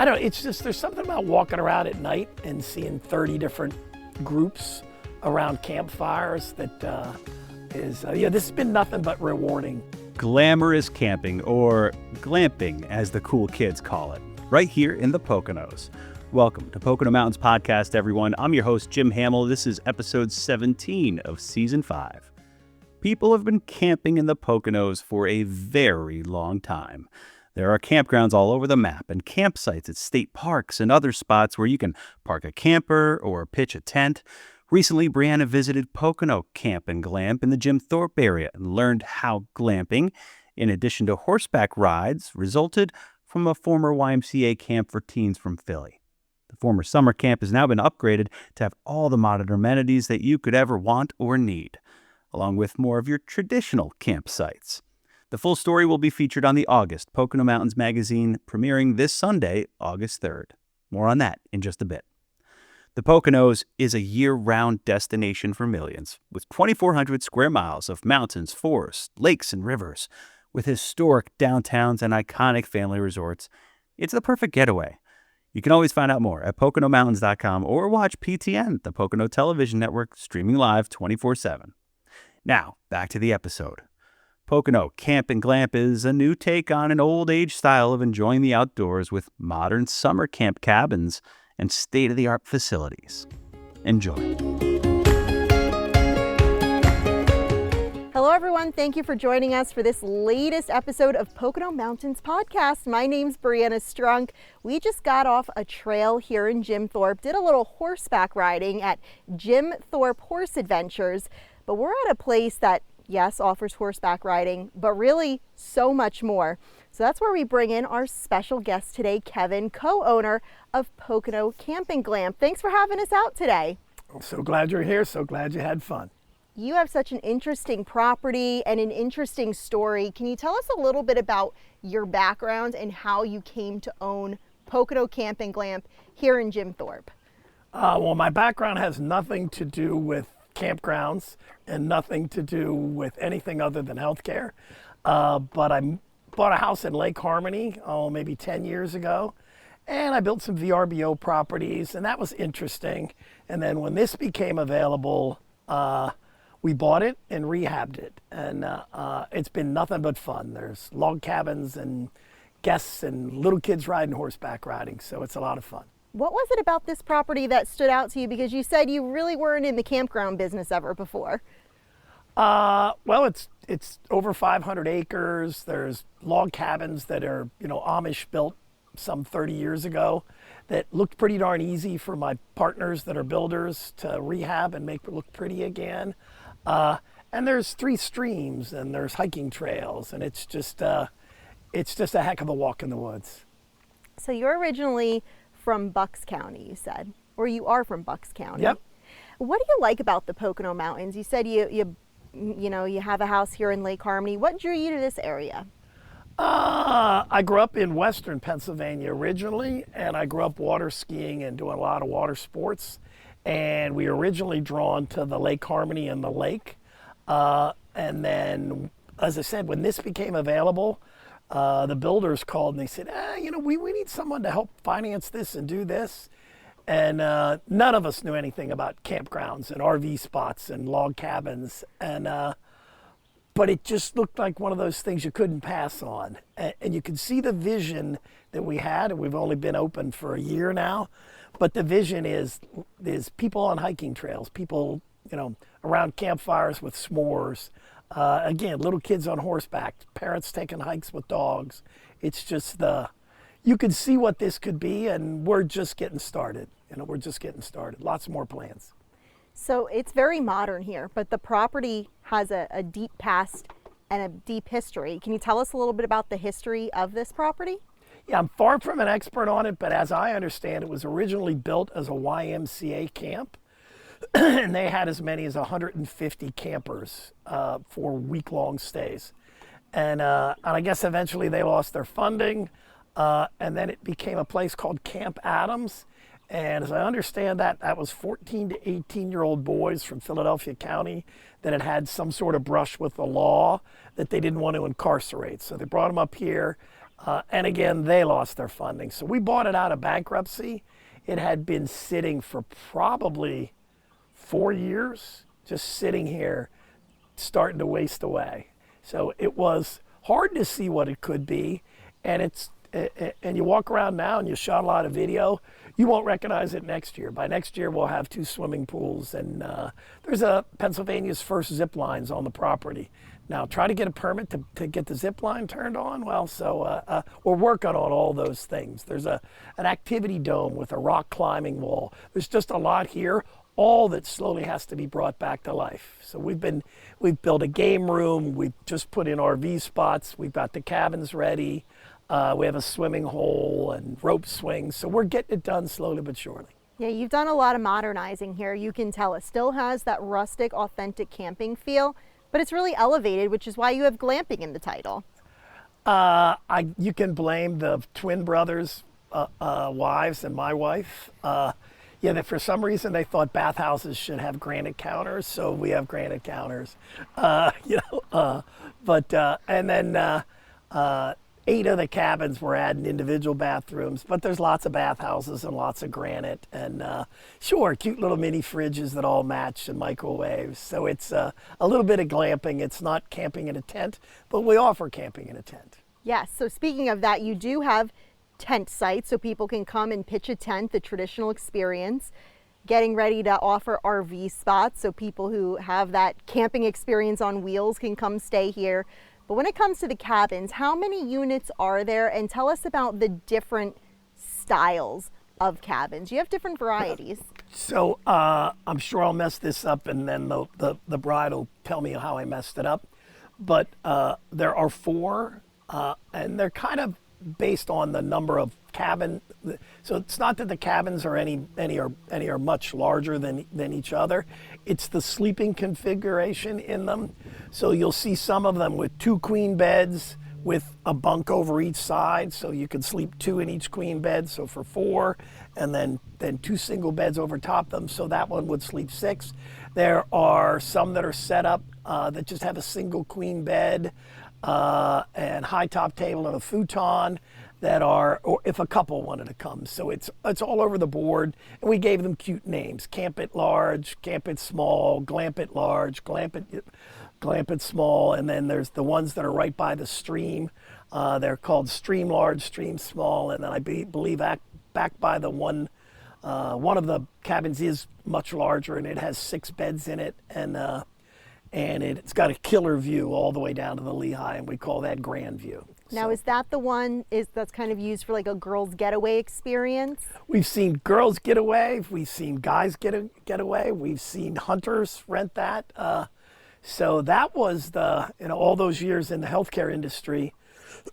I don't know, it's just, there's something about walking around at night and seeing 30 different groups around campfires that this has been nothing but rewarding. Glamorous camping, or glamping as the cool kids call it, right here in the Poconos. Welcome to Pocono Mountains Podcast, everyone. I'm your host, Jim Hamill. This is episode 17 of season 5. People have been camping in the Poconos for a very long time. There are campgrounds all over the map and campsites at state parks and other spots where you can park a camper or pitch a tent. Recently, Brianna visited Pocono Camp and Glamp in the Jim Thorpe area and learned how glamping, in addition to horseback rides, resulted from a former YMCA camp for teens from Philly. The former summer camp has now been upgraded to have all the modern amenities that you could ever want or need, along with more of your traditional campsites. The full story will be featured on the August Pocono Mountains magazine, premiering this Sunday, August 3rd. More on that in just a bit. The Poconos is a year-round destination for millions, with 2,400 square miles of mountains, forests, lakes, and rivers. With historic downtowns and iconic family resorts, it's the perfect getaway. You can always find out more at PoconoMountains.com or watch PTN, the Pocono Television Network, streaming live 24/7. Now, back to the episode. Pocono Camp and Glamp is a new take on an old-age style of enjoying the outdoors with modern summer camp cabins and state-of-the-art facilities. Enjoy. Hello, everyone. Thank you for joining us for this latest episode of Pocono Mountains Podcast. My name's Brianna Strunk. We just got off a trail here in Jim Thorpe, did a little horseback riding at Jim Thorpe Horse Adventures, but we're at a place that yes, offers horseback riding, but really so much more. So that's where we bring in our special guest today, Kevin, co-owner of Pocono Camp and Glamp. Thanks for having us out today. I'm so glad you're here, so glad you had fun. You have such an interesting property and an interesting story. Can you tell us a little bit about your background and how you came to own Pocono Camp and Glamp here in Jim Thorpe? Well, my background has nothing to do with campgrounds and nothing to do with anything other than healthcare. But I bought a house in Lake Harmony, maybe 10 years ago, and I built some VRBO properties, and that was interesting. And then when this became available, we bought it and rehabbed it, and it's been nothing but fun. There's log cabins and guests and little kids riding horseback riding, so it's a lot of fun. What was it about this property that stood out to you? Because you said you really weren't in the campground business ever before. Well, it's over 500 acres. There's log cabins that are, Amish built some 30 years ago that looked pretty darn easy for my partners that are builders to rehab and make it look pretty again. And there's 3 streams and there's hiking trails, and it's just a heck of a walk in the woods. So you're originally from Bucks County, you said, or you are from Bucks County. Yep. What do you like about the Pocono Mountains? You said you have a house here in Lake Harmony. What drew you to this area? I grew up in Western Pennsylvania originally, and I grew up water skiing and doing a lot of water sports. And we were originally drawn to the Lake Harmony and the lake. And then, as I said, when this became available, the builders called and they said, we need someone to help finance this and do this. And none of us knew anything about campgrounds and RV spots and log cabins. And but it just looked like one of those things you couldn't pass on. And you could see the vision that we had, and we've only been open for a year now. But the vision is people on hiking trails, people, around campfires with s'mores. Again, little kids on horseback, parents taking hikes with dogs. It's just you can see what this could be, and we're just getting started. We're just getting started. Lots more plans. So it's very modern here, but the property has a deep past and a deep history. Can you tell us a little bit about the history of this property? Yeah, I'm far from an expert on it, but as I understand, it was originally built as a YMCA camp. And they had as many as 150 campers for week-long stays. And I guess eventually they lost their funding, and then it became a place called Camp Adams. And as I understand that was 14 to 18-year-old boys from Philadelphia County that had had some sort of brush with the law that they didn't want to incarcerate. So they brought them up here. And again, they lost their funding. So we bought it out of bankruptcy. It had been sitting for probably 4 years, just sitting here, starting to waste away. So it was hard to see what it could be. And and you walk around now and you shot a lot of video, you won't recognize it next year. By next year, we'll have 2 swimming pools, and there's Pennsylvania's first zip lines on the property. Now, try to get a permit to get the zip line turned on. Well, so we're working on all those things. There's an activity dome with a rock climbing wall. There's just a lot here, all that slowly has to be brought back to life. So we've built a game room. We've just put in RV spots. We've got the cabins ready. We have a swimming hole and rope swings. So we're getting it done slowly but surely. Yeah, you've done a lot of modernizing here. You can tell it still has that rustic, authentic camping feel, but it's really elevated, which is why you have glamping in the title. You can blame the twin brothers' wives and my wife. For some reason they thought bathhouses should have granite counters, so we have granite counters. And then 8 of the cabins were adding individual bathrooms, but there's lots of bathhouses and lots of granite, and sure, cute little mini fridges that all match and microwaves. So it's a little bit of glamping. It's not camping in a tent, but we offer camping in a tent. Yes, so speaking of that, you do have tent sites so people can come and pitch a tent, the traditional experience. Getting ready to offer RV spots so people who have that camping experience on wheels can come stay here. But when it comes to the cabins, how many units are there? And tell us about the different styles of cabins. You have different varieties. So I'm sure I'll mess this up, and then the bride will tell me how I messed it up. But there are 4, and they're kind of based on the number of cabin. So it's not that the cabins are any are much larger than each other. It's the sleeping configuration in them. So you'll see some of them with 2 queen beds with a bunk over each side, so you can sleep 2 in each queen bed, so for 4, and then 2 single beds over top them, so that one would sleep 6. There are some that are set up that just have a single queen bed and high top table and a futon that are, or if a couple wanted to come. So it's all over the board, and we gave them cute names: Camp It Large, Camp It Small, Glamp It Large, Glamp It Small, and then there's the ones that are right by the stream. They're called Stream Large, Stream Small, and then I believe back by the one of the cabins is much larger, and it has 6 beds in it, and it's got a killer view all the way down to the Lehigh, and we call that Grand View. Now, is that the one that's kind of used for like a girls' getaway experience? We've seen girls get away. We've seen guys get away. We've seen hunters rent that. So that was all those years in the healthcare industry.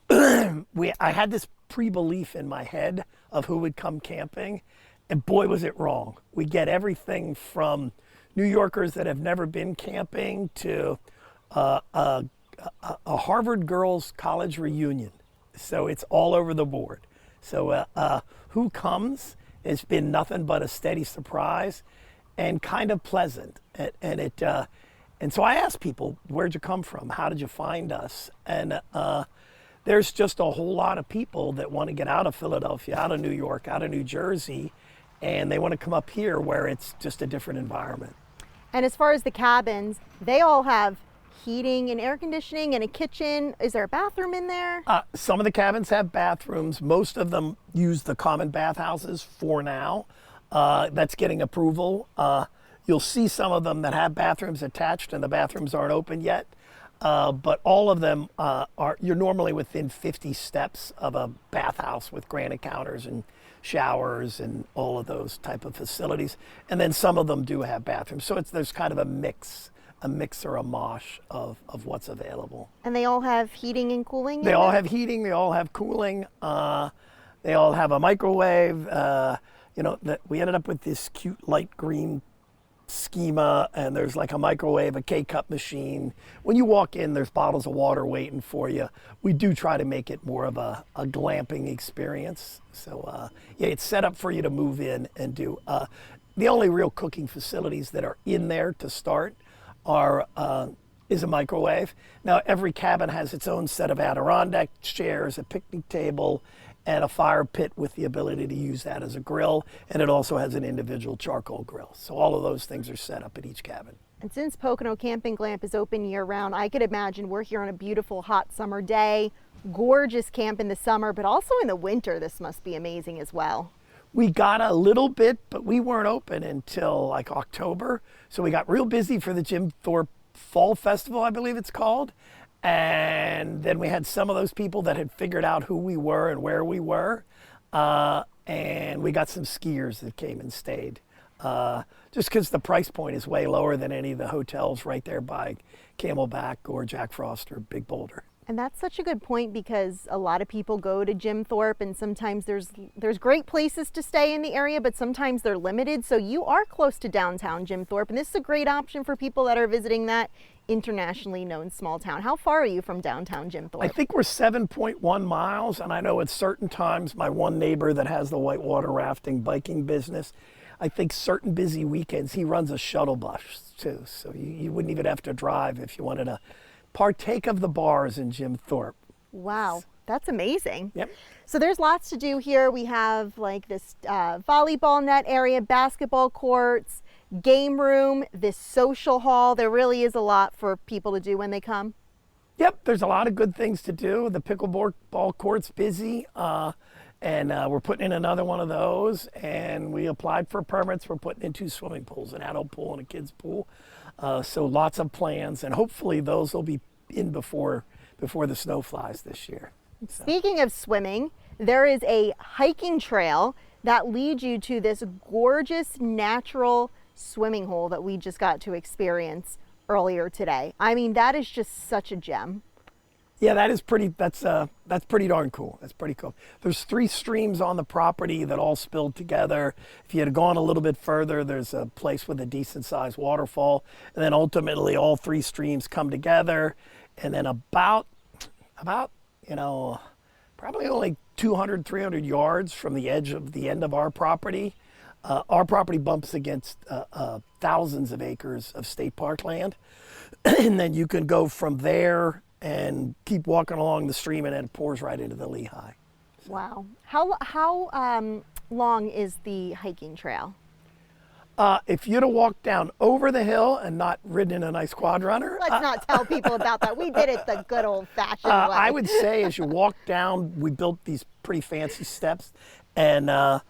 I had this pre-belief in my head of who would come camping, and boy, was it wrong. We get everything from New Yorkers that have never been camping to a Harvard girls' college reunion. So it's all over the board. So who comes has been nothing but a steady surprise and kind of pleasant. And so I asked people, where'd you come from? How did you find us? And there's just a whole lot of people that want to get out of Philadelphia, out of New York, out of New Jersey, and they want to come up here where it's just a different environment. And as far as the cabins, they all have heating and air conditioning and a kitchen. Is there a bathroom in there? Some of the cabins have bathrooms. Most of them use the common bathhouses for now. That's getting approval. You'll see some of them that have bathrooms attached and the bathrooms aren't open yet. But all of them you're normally within 50 steps of a bathhouse with granite counters and showers and all of those type of facilities. And then some of them do have bathrooms. So there's kind of a mix or a mosh of what's available. And they all have heating and cooling? They all have heating, they all have cooling, they all have a microwave. We ended up with this cute light green schema, and there's like a microwave, a K-cup machine. When you walk in, there's bottles of water waiting for you. We do try to make it more of a glamping experience. So it's set up for you to move in and do. The only real cooking facilities that are in there to start are is a microwave. Now, every cabin has its own set of Adirondack chairs, a picnic table, and a fire pit with the ability to use that as a grill. And it also has an individual charcoal grill. So all of those things are set up at each cabin. And since Pocono Camping Glamp is open year-round, I could imagine we're here on a beautiful hot summer day, gorgeous camp in the summer, but also in the winter, this must be amazing as well. We got a little bit, but we weren't open until like October. So we got real busy for the Jim Thorpe Fall Festival, I believe it's called. And then we had some of those people that had figured out who we were and where we were. And we got some skiers that came and stayed. Just because the price point is way lower than any of the hotels right there by Camelback or Jack Frost or Big Boulder. And that's such a good point, because a lot of people go to Jim Thorpe, and sometimes there's great places to stay in the area, but sometimes they're limited. So you are close to downtown Jim Thorpe, and this is a great option for people that are visiting that internationally known small town. How far are you from downtown Jim Thorpe? I think we're 7.1 miles, and I know at certain times my one neighbor that has the whitewater rafting biking business, I think certain busy weekends he runs a shuttle bus too, so you wouldn't even have to drive if you wanted to partake of the bars in Jim Thorpe. Wow, that's amazing. Yep. So there's lots to do here. We have like this volleyball net area, basketball courts, game room, this social hall. There really is a lot for people to do when they come. Yep, there's a lot of good things to do. The pickleball court's busy, and we're putting in another one of those, and we applied for permits. We're putting in 2 swimming pools, an adult pool and a kid's pool. So lots of plans, and hopefully those will be in before the snow flies this year. So. Speaking of swimming, there is a hiking trail that leads you to this gorgeous natural swimming hole that we just got to experience earlier today. I mean, that is just such a gem. Yeah, that's pretty darn cool. That's pretty cool. There's 3 streams on the property that all spilled together. If you had gone a little bit further, there's a place with a decent sized waterfall. And then ultimately all 3 streams come together. And then about, probably only 200, 300 yards from the edge of the end of our property bumps against thousands of acres of state park land. And then you can go from there and keep walking along the stream, and then it pours right into the Lehigh. So. Wow. How long is the hiking trail? If you'd have walked down over the hill and not ridden in a nice quad runner. Let's not tell people about that. We did it the good old-fashioned way. I would say as you walk down, we built these pretty fancy steps, and I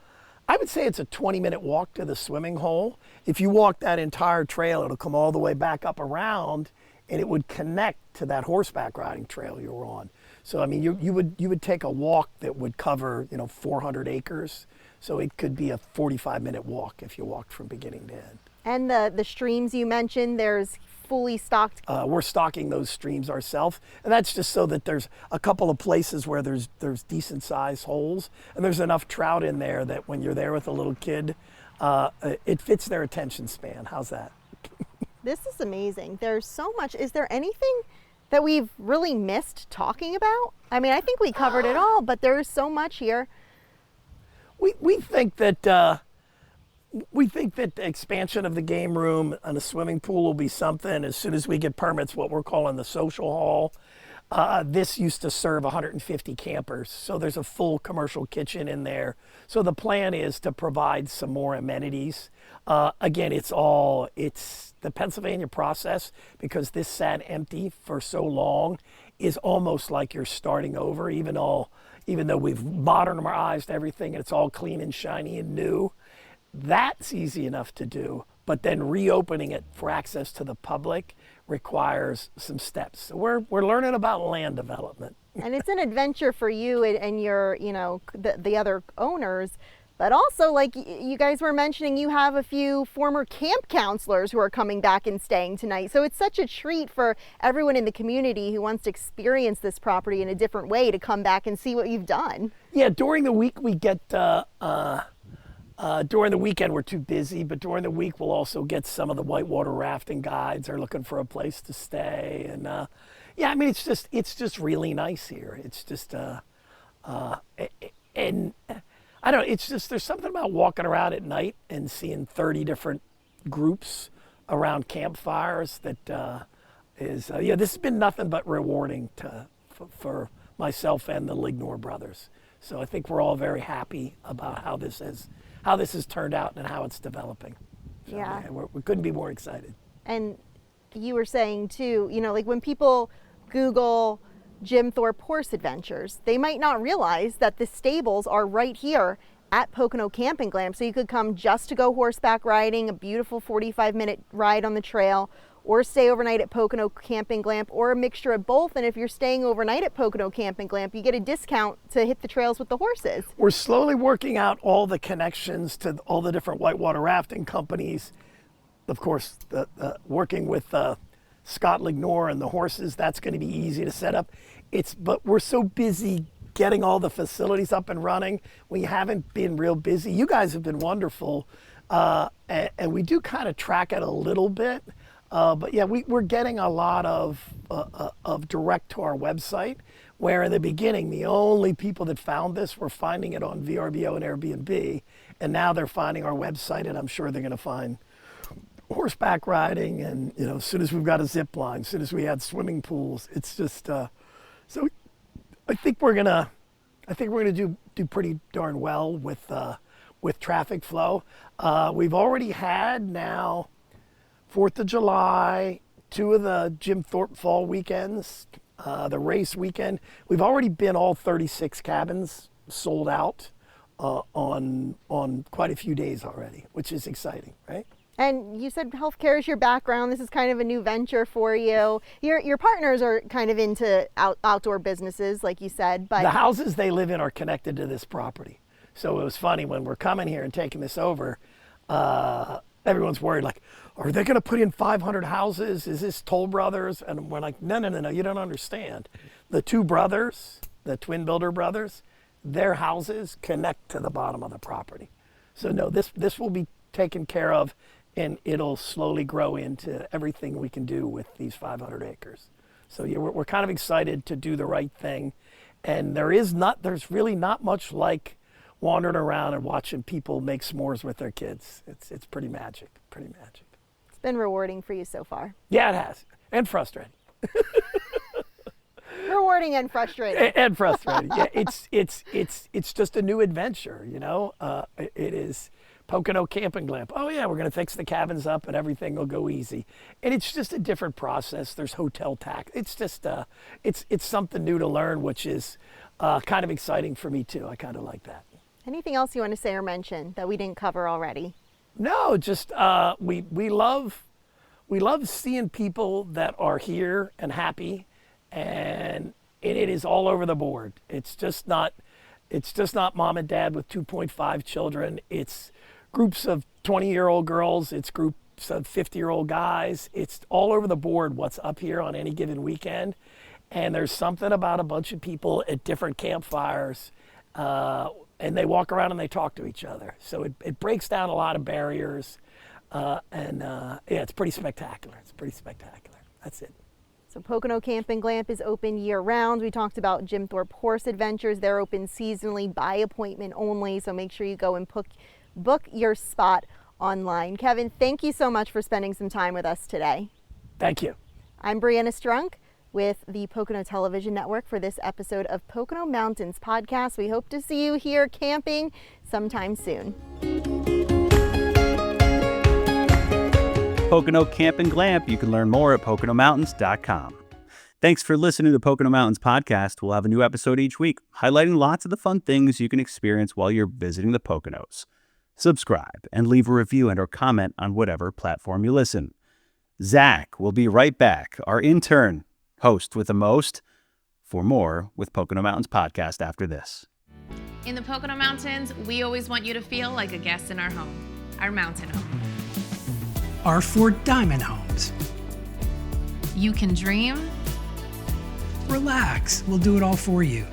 would say it's a 20-minute walk to the swimming hole. If you walk that entire trail, it'll come all the way back up around, and it would connect to that horseback riding trail you were on. So I mean, you would take a walk that would cover 400 acres. So it could be a 45-minute walk if you walked from beginning to end. And the streams you mentioned, there's fully stocked. We're stocking those streams ourselves, and that's just so that there's a couple of places where there's decent sized holes, and there's enough trout in there that when you're there with a little kid, it fits their attention span. How's that? This is amazing. There's so much. Is there anything that we've really missed talking about? I mean, I think we covered it all, but there's so much here. We think that the expansion of the game room and a swimming pool will be something as soon as we get permits, what we're calling the social hall. This used to serve 150 campers, so there's a full commercial kitchen in there. So the plan is to provide some more amenities. Again, it's the Pennsylvania process, because this sat empty for so long, is almost like you're starting over, even though we've modernized everything and it's all clean and shiny and new. That's easy enough to do, but then reopening it for access to the public requires some steps. So we're learning about land development. And it's an adventure for you and your, the other owners. But also, like you guys were mentioning, you have a few former camp counselors who are coming back and staying tonight. So it's such a treat for everyone in the community who wants to experience this property in a different way to come back and see what you've done. Yeah, during the week we get, during the weekend we're too busy, but during the week we'll also get some of the whitewater rafting guides are looking for a place to stay. And yeah, I mean, it's just really nice here. It's just, and I don't know, it's just, there's something about walking around at night and seeing 30 different groups around campfires that Yeah, this has been nothing but rewarding for myself and the Lignor brothers. So I think we're all very happy about how this has turned out and how it's developing. So, Yeah. we couldn't be more excited. And you were saying too, like when people Google Jim Thorpe horse adventures, they might not realize that the stables are right here at Pocono Camp and Glamp. So you could come just to go horseback riding, a beautiful 45-minute ride on the trail, or stay overnight at Pocono Camp and Glamp, or a mixture of both. And if you're staying overnight at Pocono Camp and Glamp, you get a discount to hit the trails with the horses. We're slowly working out all the connections to all the different whitewater rafting companies. Of course, working with Scott Lignor and the horses, that's going to be easy to set up. But we're so busy getting all the facilities up and running. We haven't been real busy. You guys have been wonderful, and we do kind of track it a little bit. But yeah, we're getting a lot of direct to our website, where in the beginning, the only people that found this were finding it on VRBO and Airbnb, and now they're finding our website, and I'm sure they're going to find horseback riding, and as soon as we've got a zip line, as soon as we had swimming pools, it's just so I think we're gonna do pretty darn well with traffic flow. We've already had now 4th of July, 2 of the Jim Thorpe fall weekends, the race weekend. We've already been all 36 cabins sold out on quite a few days already, which is exciting, right? And you said healthcare is your background. This is kind of a new venture for you. Your partners are kind of into outdoor businesses, like you said, but the houses they live in are connected to this property. So it was funny when we're coming here and taking this over. Everyone's worried, like, are they going to put in 500 houses? Is this Toll Brothers? And we're like, no, you don't understand. The two brothers, the twin builder brothers, their houses connect to the bottom of the property. So no, this will be taken care of, and it'll slowly grow into everything we can do with these 500 acres. So yeah, we're kind of excited to do the right thing. And there's really not much like wandering around and watching people make s'mores with their kids. It's pretty magic. It's been rewarding for you so far. Yeah, it has. And frustrating. Rewarding and frustrating. And frustrating. Yeah, it's just a new adventure, It is Pocono Camp and Glamp. Oh yeah, we're going to fix the cabins up and everything will go easy. And it's just a different process. There's hotel tax. It's just it's something new to learn, which is kind of exciting for me too. I kind of like that. Anything else you want to say or mention that we didn't cover already? No, just we love seeing people that are here and happy, and it is all over the board. It's just not mom and dad with 2.5 children. It's groups of 20-year-old girls. It's groups of 50-year-old guys. It's all over the board what's up here on any given weekend. And there's something about a bunch of people at different campfires, and they walk around and they talk to each other. So it breaks down a lot of barriers, yeah, it's pretty spectacular. That's it. So Pocono Camp and Glamp is open year-round. We talked about Jim Thorpe Horse Adventures. They're open seasonally, by appointment only, so make sure you go and book your spot online. Kevin, thank you so much for spending some time with us today. Thank you. I'm Brianna Strunk with the Pocono Television Network for this episode of Pocono Mountains Podcast. We hope to see you here camping sometime soon. Pocono Camp and Glamp. You can learn more at PoconoMountains.com. Thanks for listening to Pocono Mountains Podcast. We'll have a new episode each week, highlighting lots of the fun things you can experience while you're visiting the Poconos. Subscribe and leave a review and or comment on whatever platform you listen. Zach will be right back, our intern, host with the most, for more with Pocono Mountains Podcast after this. In the Pocono Mountains, we always want you to feel like a guest in our home, our mountain home. Our 4 diamond homes. You can dream. Relax, we'll do it all for you.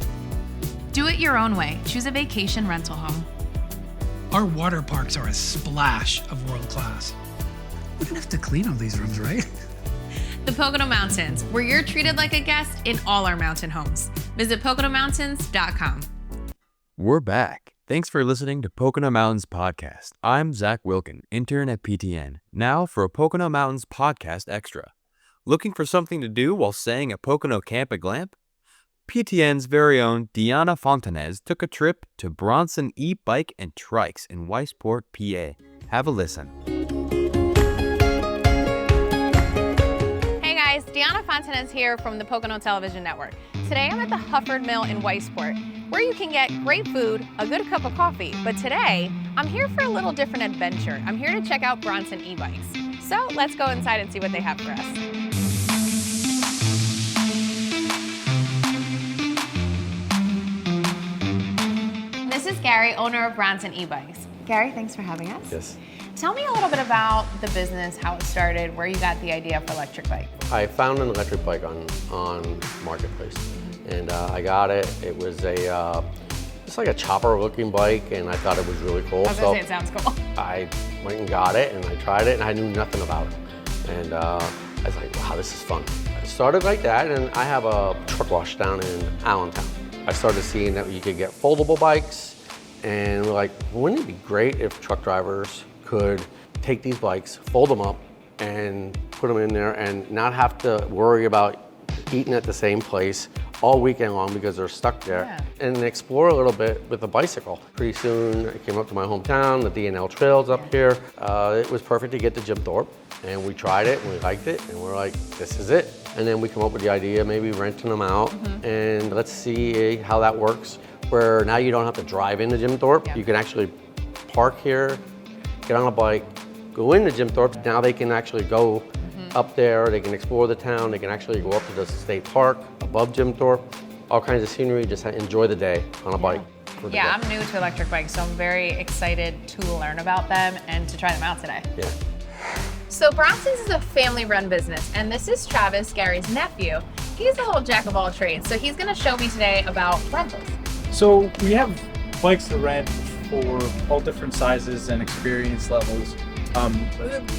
Do it your own way. Choose a vacation rental home. Our water parks are a splash of world class. We don't have to clean all these rooms, right? The Pocono Mountains, where you're treated like a guest in all our mountain homes. Visit PoconoMountains.com. We're back. Thanks for listening to Pocono Mountains Podcast. I'm Zach Wilkin, intern at PTN, now for a Pocono Mountains Podcast Extra. Looking for something to do while staying at Pocono Camp and Glamp? PTN's very own Deanna Fontanez took a trip to Bronson E-Bike and Trikes in Weisport, PA. Have a listen. Hey guys, Deanna Fontanez here from the Pocono Television Network. Today I'm at the Hufford Mill in Weisport, where you can get great food, a good cup of coffee. But today, I'm here for a little different adventure. I'm here to check out Bronson e-bikes. So let's go inside and see what they have for us. This is Gary, owner of Bronson e-bikes. Gary, thanks for having us. Yes. Tell me a little bit about the business, how it started, where you got the idea for electric bike. I found an electric bike on Marketplace, and I got it. It was it's like a chopper-looking bike, and I thought it was really cool. I was gonna say, it sounds cool. I went and got it, and I tried it, and I knew nothing about it. And I was like, wow, this is fun. It started like that, and I have a truck wash down in Allentown. I started seeing that you could get foldable bikes, and we're like, wouldn't it be great if truck drivers could take these bikes, fold them up, and put them in there and not have to worry about eating at the same place all weekend long because they're stuck there, and explore a little bit with a bicycle. Pretty soon I came up to my hometown, the D&L trails up here. It was perfect to get to Jim Thorpe, and we tried it and we liked it, and we're like, this is it. And then we come up with the idea, maybe renting them out, and let's see how that works, where now you don't have to drive into Jim Thorpe. You can actually park here, get on a bike, go into Jim Thorpe. Now they can actually go up there, they can explore the town, they can actually go up to the state park above Jim Thorpe, all kinds of scenery, just enjoy the day on a bike. For the day. I'm new to electric bikes, so I'm very excited to learn about them and to try them out today. Yeah. So Bronson's is a family-run business, and this is Travis, Gary's nephew. He's a whole jack of all trades, so he's gonna show me today about rentals. So we have bikes to rent for all different sizes and experience levels.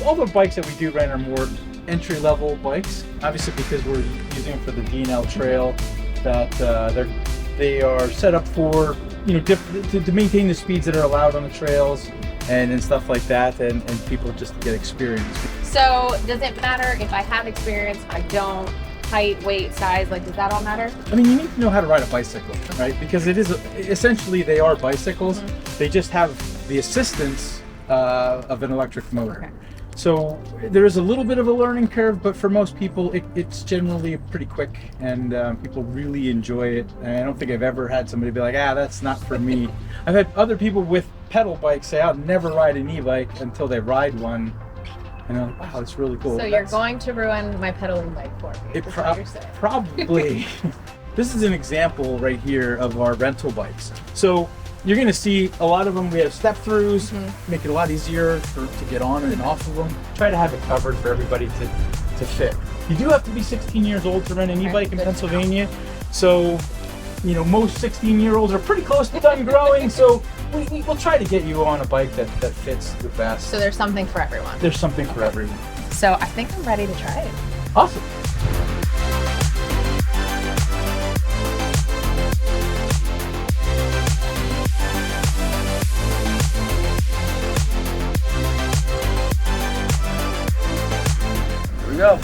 All the bikes that we do rent are more entry-level bikes, obviously because we're using them for the D&L trail, that they are set up for, to maintain the speeds that are allowed on the trails and stuff like that, and people just to get experience. So does it matter if I have experience, I don't, height, weight, size, does that all matter? I mean, you need to know how to ride a bicycle, right? Because it is, essentially they are bicycles, they just have the assistance of an electric motor. Okay. So there is a little bit of a learning curve, but for most people, it's generally pretty quick, and people really enjoy it. And I don't think I've ever had somebody be like, that's not for me. I've had other people with pedal bikes say, I'll never ride an e-bike until they ride one. And I'm like, wow, it's really cool. So you're going to ruin my pedaling bike for me. It probably. This is an example right here of our rental bikes. So you're going to see a lot of them. We have step-throughs, make it a lot easier to get on and off of them. Try to have it covered for everybody to fit. You do have to be 16 years old to rent an e-bike in Pennsylvania. So, most 16-year-olds are pretty close to done growing. So we'll try to get you on a bike that fits the best. So there's something for everyone. There's something for everyone. So I think I'm ready to try it. Awesome. Here we go.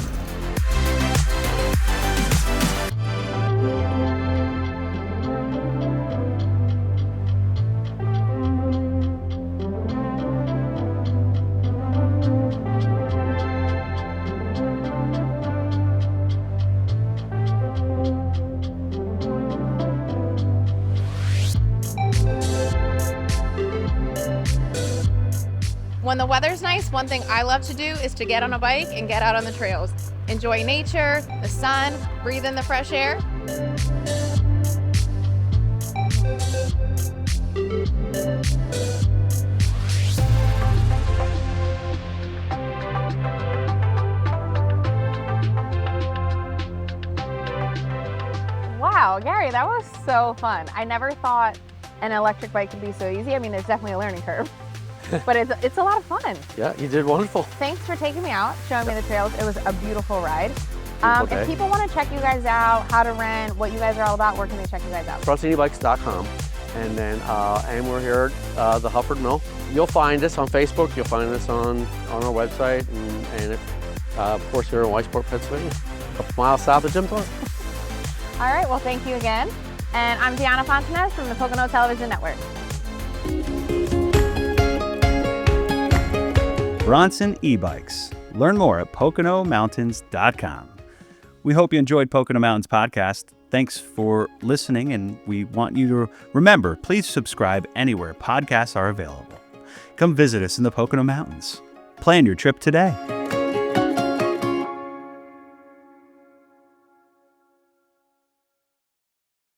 When the weather's nice, one thing I love to do is to get on a bike and get out on the trails. Enjoy nature, the sun, breathe in the fresh air. Wow, Gary, that was so fun. I never thought an electric bike could be so easy. I mean, there's definitely a learning curve. But it's a lot of fun. Yeah, you did wonderful. Thanks for taking me out, showing me the trails. It was a beautiful ride. Beautiful If day. people want to check you guys out, how to rent, what you guys are all about, where can they check you guys out? BronsonEbikes.com, and then and we're here at the Hufford Mill. You'll find us on Facebook. You'll find us on our website, and if Of course, we're in Whitesport, Pennsylvania, a couple miles south of Jim Thorpe. All right, well, thank you again. And I'm Deanna Fontanez from the Pocono Television Network. Bronson e-bikes. Learn more at PoconoMountains.com. We hope you enjoyed Pocono Mountains podcast. Thanks for listening, and we want you to remember, please subscribe anywhere podcasts are available. Come visit us in the Pocono Mountains. Plan your trip today.